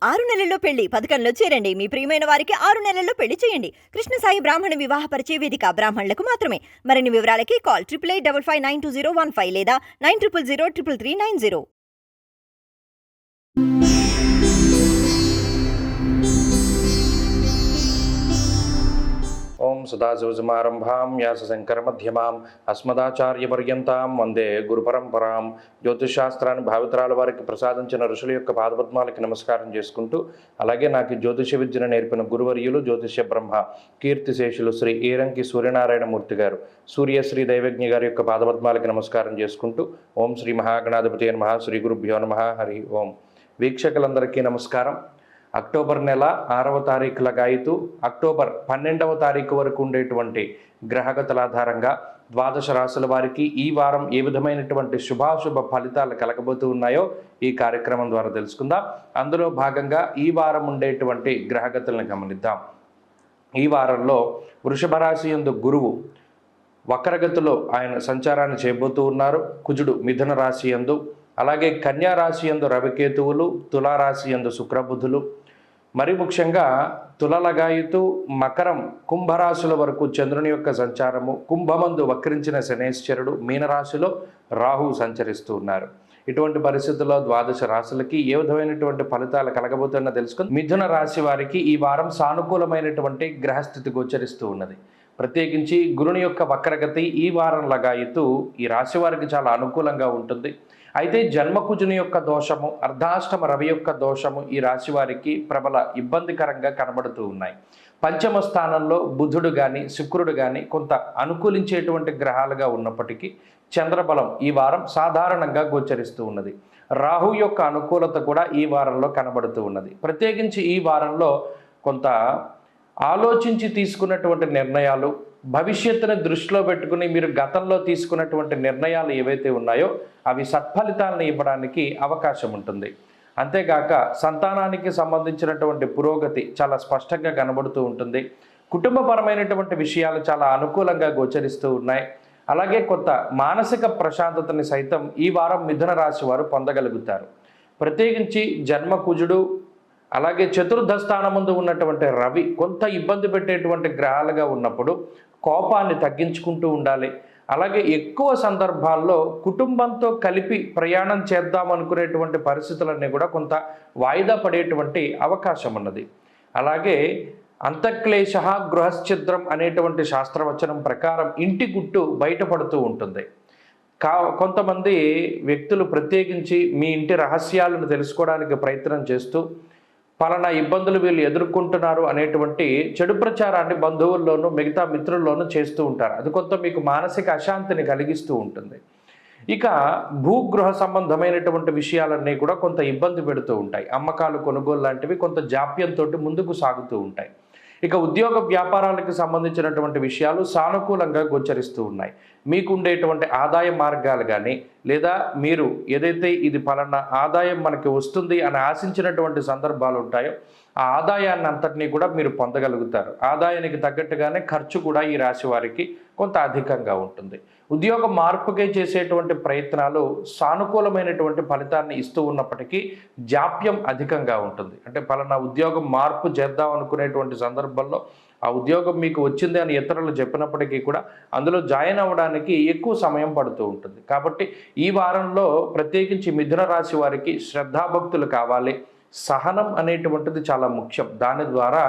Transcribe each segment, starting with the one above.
6 నెలల్లో పెళ్లి పథకంలో చేరండి. మీ ప్రియమైన వారికి 6 నెలల్లో పెళ్లి చేయండి. కృష్ణ సాయి బ్రాహ్మణ వివాహ పరిచయ వేదిక బ్రాహ్మణులకు మాత్రమే. మరిన్ని వివరాలకి కాల్ 8855592015 లేదా 9000333990. ఓం సదాశివసమారంభాం వ్యాసశంకరమధ్యమాం అస్మదాచార్యపర్యంతాం వందే గురుపరంపరాం. జ్యోతిషశాస్త్రాన్ని భావితరాల వారికి ప్రసాదించిన ఋషుల యొక్క పాదపద్మాలకి నమస్కారం చేసుకుంటూ, అలాగే నాకు జ్యోతిష విద్యను నేర్పిన గురువర్యులు జ్యోతిష బ్రహ్మ కీర్తిశేషులు శ్రీ ఏరంకి సూర్యనారాయణమూర్తి గారు, సూర్యశ్రీ దైవజ్ఞ గారి యొక్క పాదపద్మాలకి నమస్కారం చేసుకుంటూ, ఓం శ్రీ మహాగణాధిపతి నమః, శ్రీ గురుభ్యో నమః, హరి ఓం. వీక్షకులందరికీ నమస్కారం. అక్టోబర్ నెల 6వ తారీఖు లగాయితూ అక్టోబర్ 12వ తారీఖు వరకు ఉండేటువంటి గ్రహగతుల ఆధారంగా ద్వాదశ రాశుల వారికి ఈ వారం ఏ విధమైనటువంటి శుభాశుభ ఫలితాలు కలగబోతూ ఉన్నాయో ఈ కార్యక్రమం ద్వారా తెలుసుకుందాం. అందులో భాగంగా ఈ వారం ఉండేటువంటి గ్రహగతులను గమనిద్దాం. ఈ వారంలో వృషభ రాశి యందు గురువు వక్రగతిలో ఆయన సంచారాన్ని చేయబోతూ ఉన్నారు. కుజుడు మిథున రాశి యందు, అలాగే కన్యా రాశి యందు రవికేతువులు, తులారాశి యందు శుక్రబుధులు, మరి ముఖ్యంగా తులలగాయితూ మకరం కుంభరాశుల వరకు చంద్రుని యొక్క సంచారము, కుంభమందు వక్రించిన శనేశ్వరుడు, మీనరాశిలో రాహు సంచరిస్తూ ఉన్నారు. ఇటువంటి పరిస్థితుల్లో ద్వాదశ రాశులకి ఏ విధమైనటువంటి ఫలితాలు కలగబోతున్నా తెలుసుకుని, మిథున రాశి వారికి ఈ వారం సానుకూలమైనటువంటి గ్రహస్థితి గోచరిస్తూ ఉన్నది. ప్రత్యేకించి గురుని యొక్క వక్రగతి ఈ వారం లగాయితూ ఈ రాశి వారికి చాలా అనుకూలంగా ఉంటుంది. అయితే జన్మకుజుని యొక్క దోషము, అర్ధాష్టమ రవి యొక్క దోషము ఈ రాశి వారికి ప్రబల ఇబ్బందికరంగా కనబడుతూ ఉన్నాయి. పంచమ స్థానంలో బుధుడు కానీ శుక్రుడు కానీ కొంత అనుకూలించేటువంటి గ్రహాలుగా ఉన్నప్పటికీ చంద్రబలం ఈ వారం సాధారణంగా గోచరిస్తూ ఉన్నది. రాహు యొక్క అనుకూలత కూడా ఈ వారంలో కనబడుతూ ఉన్నది. ప్రత్యేకించి ఈ వారంలో కొంత ఆలోచించి తీసుకున్నటువంటి నిర్ణయాలు, భవిష్యత్తును దృష్టిలో పెట్టుకుని మీరు గతంలో తీసుకున్నటువంటి నిర్ణయాలు ఏవైతే ఉన్నాయో అవి సత్ఫలితాలను ఇవ్వడానికి అవకాశం ఉంటుంది. అంతేగాక సంతానానికి సంబంధించినటువంటి పురోగతి చాలా స్పష్టంగా కనబడుతూ ఉంటుంది. కుటుంబపరమైనటువంటి విషయాలు చాలా అనుకూలంగా గోచరిస్తూ ఉన్నాయి. అలాగే కొంత మానసిక ప్రశాంతతని సైతం ఈ వారం మిథున రాశి వారు పొందగలుగుతారు. ప్రత్యేకించి జన్మకుజుడు, అలాగే చతుర్థ స్థానం ముందు ఉన్నటువంటి రవి కొంత ఇబ్బంది పెట్టేటువంటి గ్రహాలుగా ఉన్నప్పుడు కోపాన్ని తగ్గించుకుంటూ ఉండాలి. అలాగే ఎక్కువ సందర్భాల్లో కుటుంబంతో కలిపి ప్రయాణం చేద్దాం అనుకునేటువంటి పరిస్థితులన్నీ కూడా కొంత వాయిదా పడేటువంటి అవకాశం ఉన్నది. అలాగే అంతఃక్లేశ గృహశ్ఛిద్రం అనేటువంటి శాస్త్రవచనం ప్రకారం ఇంటి గుట్టు బయటపడుతూ ఉంటుంది. కొంతమంది వ్యక్తులు ప్రత్యేకించి మీ ఇంటి రహస్యాలను తెలుసుకోవడానికి ప్రయత్నం చేస్తూ పలానా ఇబ్బందులు వీళ్ళు ఎదుర్కొంటున్నారు అనేటువంటి చెడు ప్రచారాన్ని బంధువుల్లోనూ మిగతా మిత్రుల్లోనూ చేస్తూ ఉంటారు. అది కొంత మీకు మానసిక అశాంతిని కలిగిస్తూ ఉంటుంది. ఇక భూగృహ సంబంధమైనటువంటి విషయాలన్నీ కూడా కొంత ఇబ్బంది పెడుతూ ఉంటాయి. అమ్మకాలు కొనుగోలు లాంటివి కొంత జాప్యంతో ముందుకు సాగుతూ ఉంటాయి. ఇక ఉద్యోగ వ్యాపారాలకు సంబంధించినటువంటి విషయాలు సానుకూలంగా గోచరిస్తూ ఉన్నాయి. మీకు ఉండేటువంటి ఆదాయ మార్గాలు కానీ, లేదా మీరు ఏదైతే ఇది పలానా ఆదాయం మనకి వస్తుంది అని ఆశించినటువంటి సందర్భాలు ఉంటాయో ఆ ఆదాయాన్ని అంతటినీ కూడా మీరు పొందగలుగుతారు. ఆదాయానికి తగ్గట్టుగానే ఖర్చు కూడా ఈ రాశి వారికి కొంత అధికంగా ఉంటుంది. ఉద్యోగ మార్పుకే చేసేటువంటి ప్రయత్నాలు సానుకూలమైనటువంటి ఫలితాన్ని ఇస్తూ ఉన్నప్పటికీ జాప్యం అధికంగా ఉంటుంది. అంటే పలానా ఉద్యోగం మార్పు చేద్దాం అనుకునేటువంటి సందర్భంలో ఆ ఉద్యోగం మీకు వచ్చింది అని ఇతరులు చెప్పినప్పటికీ కూడా అందులో జాయిన్ అవ్వడానికి ఎక్కువ సమయం పడుతూ ఉంటుంది. కాబట్టి ఈ వారంలో ప్రత్యేకించి మిథున రాశి వారికి శ్రద్ధాభక్తులు కావాలి. సహనం అనేటువంటిది చాలా ముఖ్యం. దాని ద్వారా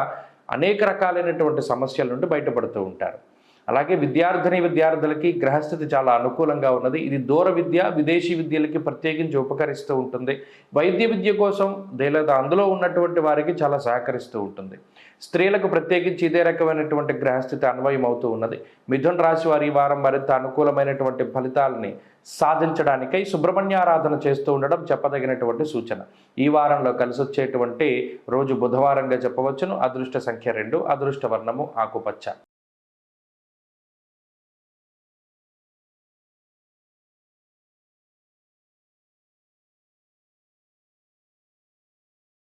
అనేక రకాలైనటువంటి సమస్యల నుండి బయటపడుతూ ఉంటారు. అలాగే విద్యార్థులకి గ్రహస్థితి చాలా అనుకూలంగా ఉన్నది. ఇది దూర విద్య, విదేశీ విద్యలకి ప్రత్యేకించి ఉపకరిస్తూ ఉంటుంది. వైద్య విద్య కోసం లేదా అందులో ఉన్నటువంటి వారికి చాలా సహకరిస్తూ ఉంటుంది. స్త్రీలకు ప్రత్యేకించి ఇదే రకమైనటువంటి గ్రహస్థితి అన్వయం అవుతూ ఉన్నది. మిథున రాశి వారి ఈ వారం మరింత అనుకూలమైనటువంటి ఫలితాలని సాధించడానికై సుబ్రహ్మణ్యారాధన చేస్తూ ఉండడం చెప్పదగినటువంటి సూచన. ఈ వారంలో కలిసి వచ్చేటువంటి రోజు బుధవారంగా చెప్పవచ్చును. అదృష్ట సంఖ్య 2, అదృష్ట వర్ణము ఆకుపచ్చ.